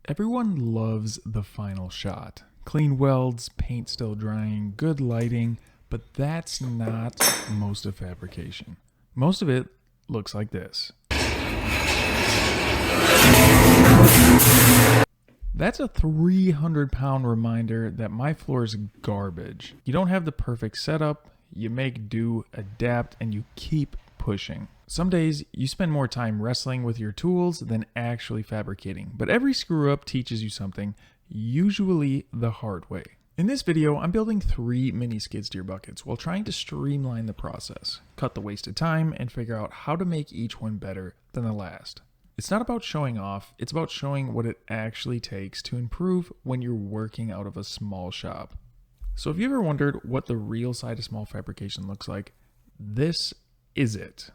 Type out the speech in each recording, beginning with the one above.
Everyone loves the final shot. Clean welds, paint still drying, good lighting, but that's not most of fabrication. Most of it looks like this. That's a 300-pound reminder that my floor is garbage. You don't have the perfect setup, you make do, adapt, and you keep pushing. Some days you spend more time wrestling with your tools than actually fabricating, but every screw up teaches you something, usually the hard way. In this video, I'm building 3 mini skid steer buckets while trying to streamline the process, cut the wasted time, and figure out how to make each one better than the last. It's not about showing off, it's about showing what it actually takes to improve when you're working out of a small shop. So if you ever wondered what the real side of small fabrication looks like, this is it.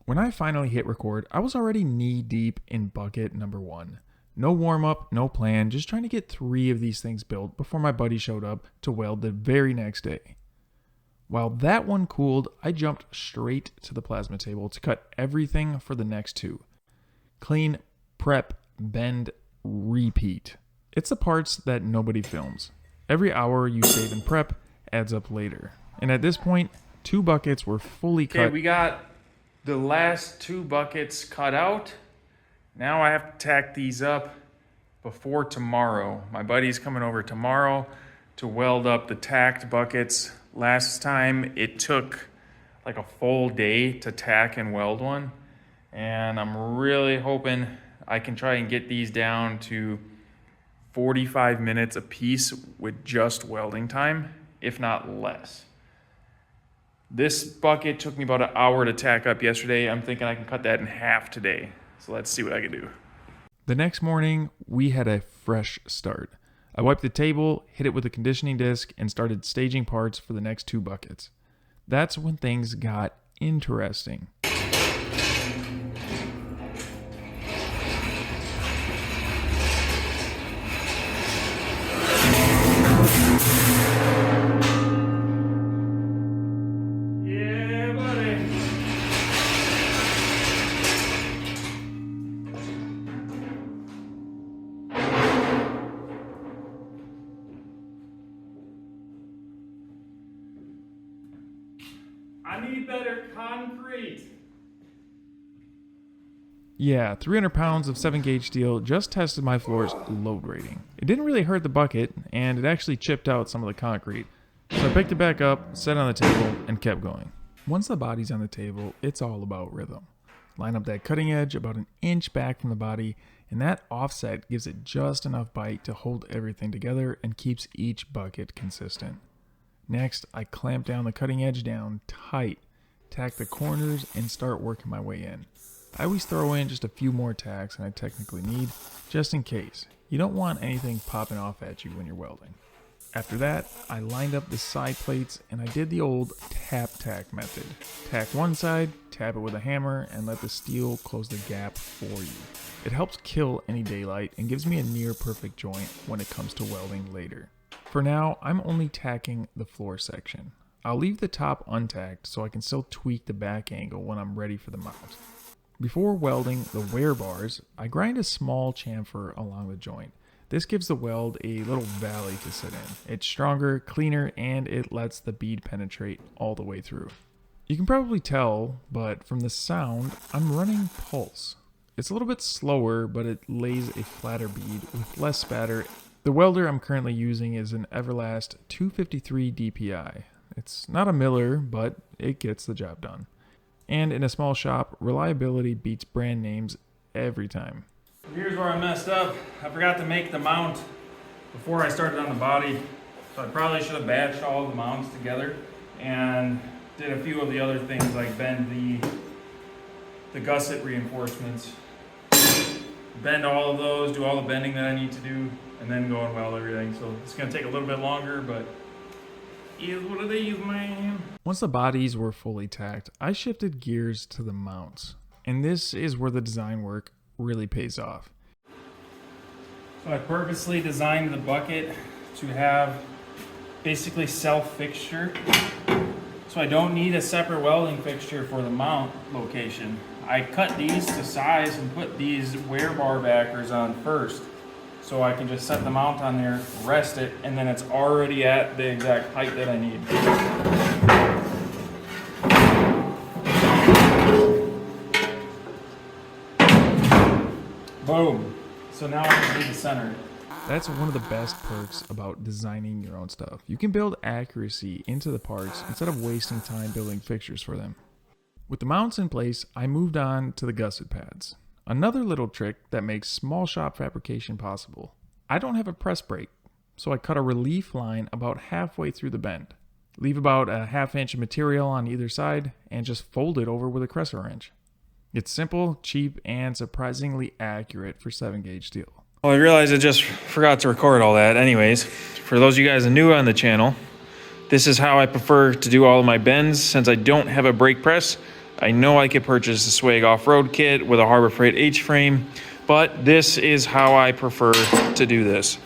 When I finally hit record, I was already knee deep in bucket number 1. No warm up, no plan, just trying to get 3 of these things built before my buddy showed up to weld the very next day. While that one cooled, I jumped straight to the plasma table to cut everything for the next 2. Clean, prep, bend, repeat. It's the parts that nobody films. Every hour you save and prep adds up later. And at this point, 2 buckets were fully cut. Okay, we got the last 2 buckets cut out. Now I have to tack these up before tomorrow. My buddy's coming over tomorrow to weld up the tacked buckets. Last time it took like a full day to tack and weld one. And I'm really hoping I can try and get these down to 45 minutes a piece with just welding time, if not less. This bucket took me about an hour to tack up yesterday. I'm thinking I can cut that in half today. So let's see what I can do. The next morning, we had a fresh start. I wiped the table, hit it with a conditioning disc, and started staging parts for the next 2 buckets. That's when things got interesting. I need better concrete. Yeah, 300 pounds of 7-gauge steel just tested my floor's load rating. It didn't really hurt the bucket, and it actually chipped out some of the concrete. So I picked it back up, set it on the table, and kept going. Once the body's on the table, it's all about rhythm. Line up that cutting edge about an inch back from the body, and that offset gives it just enough bite to hold everything together and keeps each bucket consistent. Next, I clamp down the cutting edge down tight, tack the corners, and start working my way in. I always throw in just a few more tacks than I technically need, just in case. You don't want anything popping off at you when you're welding. After that, I lined up the side plates and I did the old tap tack method. Tack one side, tap it with a hammer, and let the steel close the gap for you. It helps kill any daylight and gives me a near perfect joint when it comes to welding later. For now, I'm only tacking the floor section. I'll leave the top untacked so I can still tweak the back angle when I'm ready for the mount. Before welding the wear bars, I grind a small chamfer along the joint. This gives the weld a little valley to sit in. It's stronger, cleaner, and it lets the bead penetrate all the way through. You can probably tell, but from the sound, I'm running pulse. It's a little bit slower, but it lays a flatter bead with less spatter. The welder I'm currently using is an Everlast 253 DPI. It's not a Miller, but it gets the job done. And in a small shop, reliability beats brand names every time. Here's where I messed up. I forgot to make the mount before I started on the body. So I probably should have batched all of the mounts together and did a few of the other things like bend the gusset reinforcements. Bend all of those, do all the bending that I need to do, and then go and weld everything. So it's gonna take a little bit longer, but is what it is, man. Once the bodies were fully tacked, I shifted gears to the mounts. And this is where the design work really pays off. So I purposely designed the bucket to have basically self-fixture. So I don't need a separate welding fixture for the mount location. I cut these to size and put these wear bar backers on first. So I can just set the mount on there, rest it, and then it's already at the exact height that I need. Boom. So now I just need the center. That's one of the best perks about designing your own stuff. You can build accuracy into the parts instead of wasting time building fixtures for them. With the mounts in place, I moved on to the gusset pads. Another little trick that makes small shop fabrication possible. I don't have a press brake, so I cut a relief line about halfway through the bend. Leave about a ½ inch of material on either side and just fold it over with a crescent wrench. It's simple, cheap, and surprisingly accurate for 7-gauge steel. Well, I realized I just forgot to record all that. Anyways, for those of you guys new on the channel, this is how I prefer to do all of my bends. Since I don't have a brake press, I know I could purchase a Swag off-road kit with a Harbor Freight H-frame, but this is how I prefer to do this.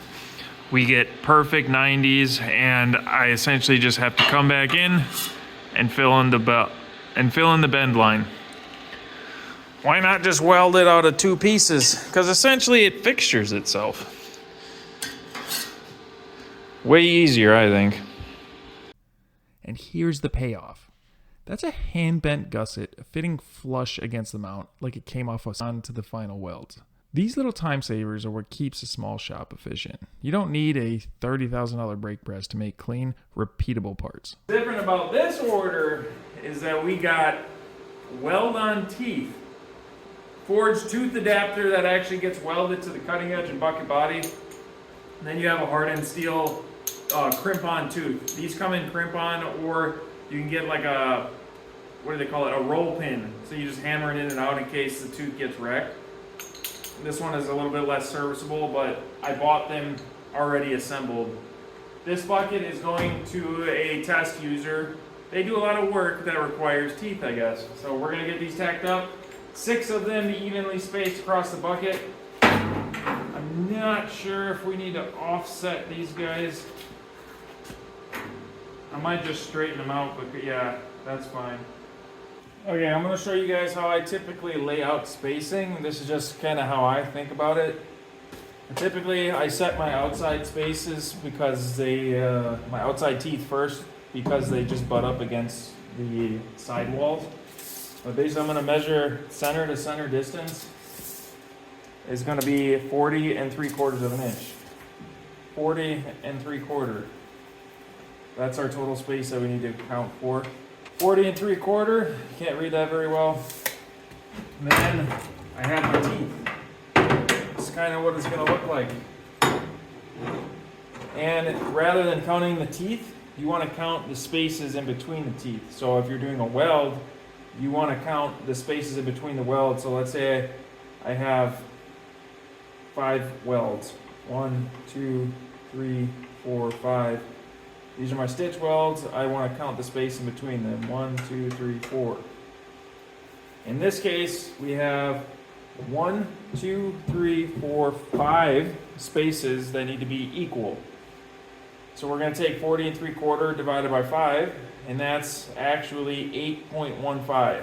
We get perfect 90s, and I essentially just have to come back in and fill in the bend line. Why not just weld it out of 2 pieces? Because essentially it fixtures itself. Way easier, I think. And here's the payoff. That's a hand-bent gusset fitting flush against the mount like it came off onto the final welds. These little time savers are what keeps a small shop efficient. You don't need a $30,000 brake press to make clean, repeatable parts. Different about this order is that we got weld-on teeth. Forged tooth adapter that actually gets welded to the cutting edge and bucket body. And then you have a hardened steel crimp-on tooth. These come in crimp-on, or you can get like a, what do they call it, a roll pin. So you just hammer it in and out in case the tooth gets wrecked. This one is a little bit less serviceable, but I bought them already assembled. This bucket is going to a test user. They do a lot of work that requires teeth, I guess. So we're gonna get these tacked up. 6 of them evenly spaced across the bucket. I'm not sure if we need to offset these guys. I might just straighten them out, but yeah, that's fine. Okay, I'm going to show you guys how I typically lay out spacing. This is just kind of how I think about it. Typically, I set my outside spaces because my outside teeth first, because they just butt up against the side walls. But basically, I'm going to measure center to center distance. Is going to be 40 3/4 of an inch. 40 3/4. That's our total space that we need to account for. 40 3/4. Can't read that very well. And then I have my teeth. It's kind of what it's going to look like. And rather than counting the teeth, you want to count the spaces in between the teeth. So if you're doing a weld, you want to count the spaces in between the welds. So let's say I have 5 welds. 1, 2, 3, 4, 5. These are my stitch welds. I want to count the space in between them. 1, 2, 3, 4. In this case, we have 1, 2, 3, 4, 5 spaces that need to be equal. So we're going to take 40 3/4 divided by 5, and that's actually 8.15.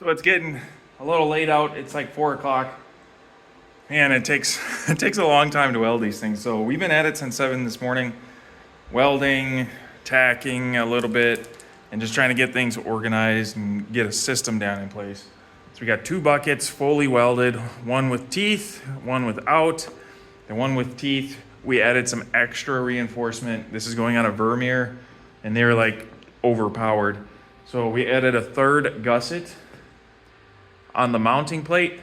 So it's getting a little late out. It's like 4 o'clock. Man, it takes a long time to weld these things. So we've been at it since 7 this morning, welding, tacking a little bit, and just trying to get things organized and get a system down in place. So we got 2 buckets fully welded, one with teeth, one without. The one with teeth, we added some extra reinforcement. This is going on a Vermeer, and they were like overpowered. So we added a 3rd gusset on the mounting plate,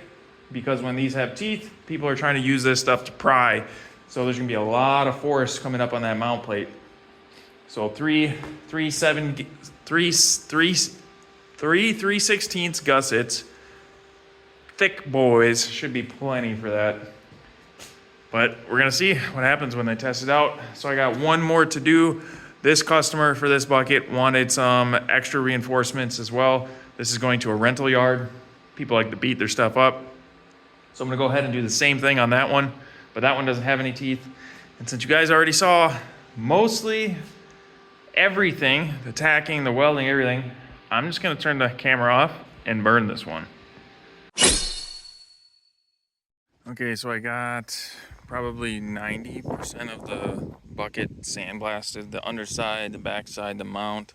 because when these have teeth, people are trying to use this stuff to pry. So there's gonna be a lot of force coming up on that mount plate. So 3/16 gussets, thick boys, should be plenty for that. But we're gonna see what happens when they test it out. So I got one more to do. This customer for this bucket wanted some extra reinforcements as well. This is going to a rental yard. People like to beat their stuff up. So I'm gonna go ahead and do the same thing on that one, but that one doesn't have any teeth. And since you guys already saw mostly everything, the tacking, the welding, everything, I'm just gonna turn the camera off and burn this one. Okay, so I got probably 90% of the bucket sandblasted, the underside, the backside, the mount,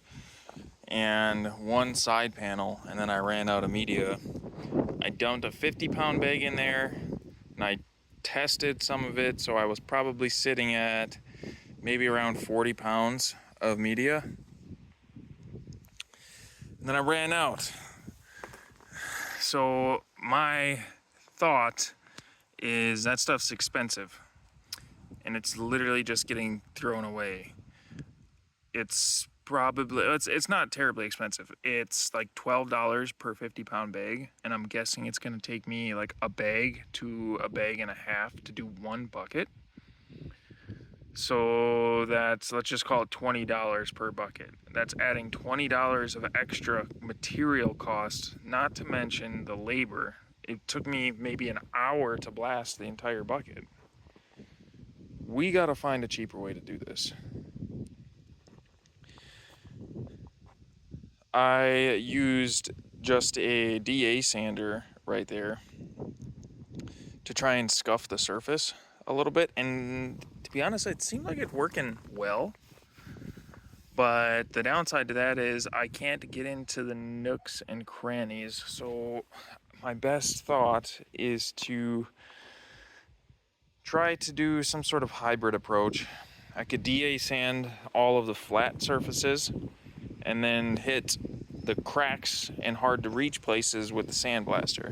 and one side panel, and then I ran out of media. I dumped a 50-pound bag in there, and I tested some of it, so I was probably sitting at maybe around 40 pounds of media. And then I ran out. So my thought is that stuff's expensive, and it's literally just getting thrown away. It's not terribly expensive. It's like $12 per 50-pound bag, and I'm guessing it's gonna take me like a bag to a bag and a half to do one bucket. So let's just call it $20 per bucket. That's adding $20 of extra material cost, not to mention the labor. It took me maybe an hour to blast the entire bucket. We gotta find a cheaper way to do this. I used just a DA sander right there to try and scuff the surface a little bit, and to be honest, it seemed like it's working well. But the downside to that is I can't get into the nooks and crannies, so my best thought is to try to do some sort of hybrid approach. I could DA sand all of the flat surfaces and then hit the cracks and hard to reach places with the sandblaster.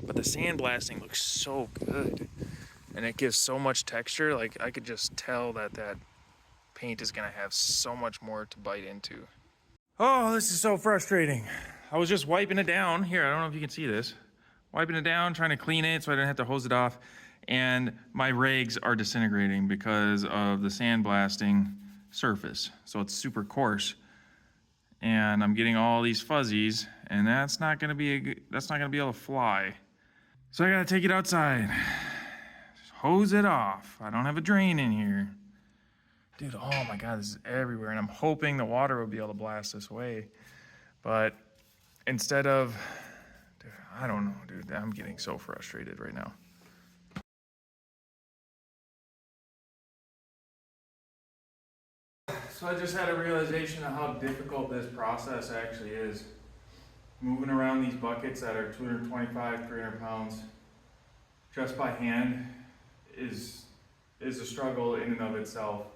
But the sandblasting looks so good, and it gives so much texture. Like, I could just tell that paint is gonna have so much more to bite into. Oh, this is so frustrating. I was just wiping it down. Here, I don't know if you can see this. Wiping it down, trying to clean it so I didn't have to hose it off. And my rags are disintegrating because of the sandblasting surface. So it's super coarse. And I'm getting all these fuzzies, and that's not gonna be able to fly. So I gotta take it outside. Just hose it off. I don't have a drain in here. Dude, oh my God, this is everywhere, and I'm hoping the water will be able to blast this away. But instead of, dude, I don't know, dude, I'm getting so frustrated right now. So I just had a realization of how difficult this process actually is. Moving around these buckets that are 225, 300 pounds just by hand is a struggle in and of itself.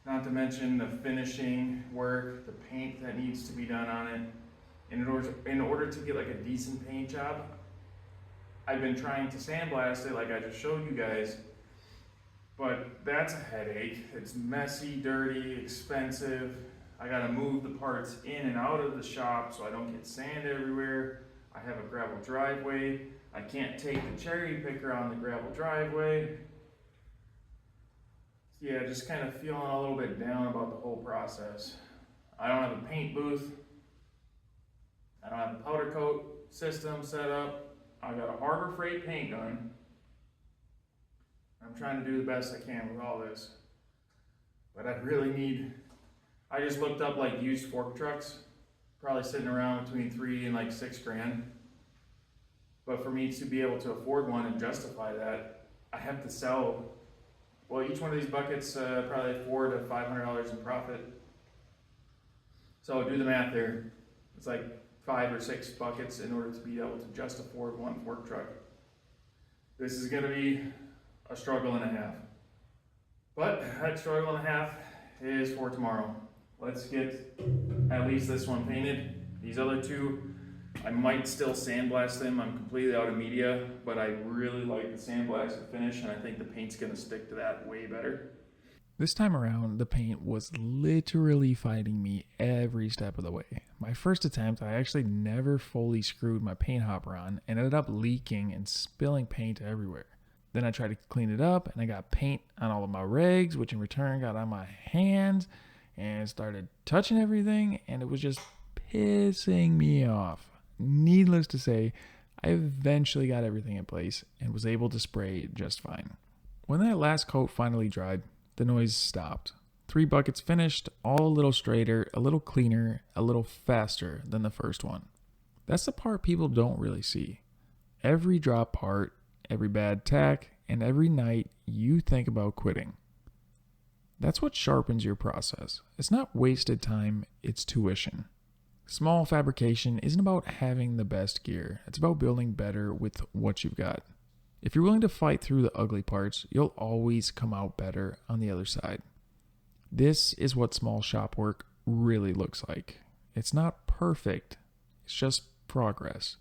Not to mention the finishing work, the paint that needs to be done on it. In order to get like a decent paint job, I've been trying to sandblast it like I just showed you guys, but that's a headache. It's messy, dirty, expensive. I gotta move the parts in and out of the shop so I don't get sand everywhere. I have a gravel driveway. I can't take the cherry picker on the gravel driveway. Yeah, just kind of feeling a little bit down about the whole process. I don't have a paint booth. I don't have a powder coat system set up. I got a Harbor Freight paint gun. I'm trying to do the best I can with all this. But I just looked up like used fork trucks probably sitting around between 3 and like 6 grand. But for me to be able to afford one and justify that, I have to sell, well, each one of these buckets probably $400 to $500 in profit. So do the math there. It's like 5 or 6 buckets in order to be able to just afford one fork truck. This is going to be a struggle and a half. But that struggle and a half is for tomorrow. Let's get at least this one painted. These other two, I might still sandblast them. I'm completely out of media, but I really like the sandblasted finish, and I think the paint's gonna stick to that way better. This time around, the paint was literally fighting me every step of the way. My first attempt, I actually never fully screwed my paint hopper on and ended up leaking and spilling paint everywhere. Then I tried to clean it up and I got paint on all of my rigs, which in return got on my hands and started touching everything, and it was just pissing me off. Needless to say, I eventually got everything in place and was able to spray just fine. When that last coat finally dried, the noise stopped. 3 buckets finished, all a little straighter, a little cleaner, a little faster than the first one. That's the part people don't really see. Every drop part, every bad tack, and every night you think about quitting. That's what sharpens your process. It's not wasted time, it's tuition. Small fabrication isn't about having the best gear. It's about building better with what you've got. If you're willing to fight through the ugly parts, you'll always come out better on the other side. This is what small shop work really looks like. It's not perfect. It's just progress.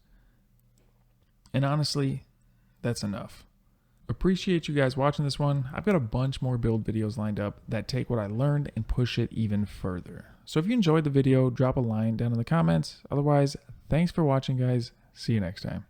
And honestly, that's enough. Appreciate you guys watching this one. I've got a bunch more build videos lined up that take what I learned and push it even further. So if you enjoyed the video, drop a line down in the comments. Otherwise, thanks for watching, guys. See you next time.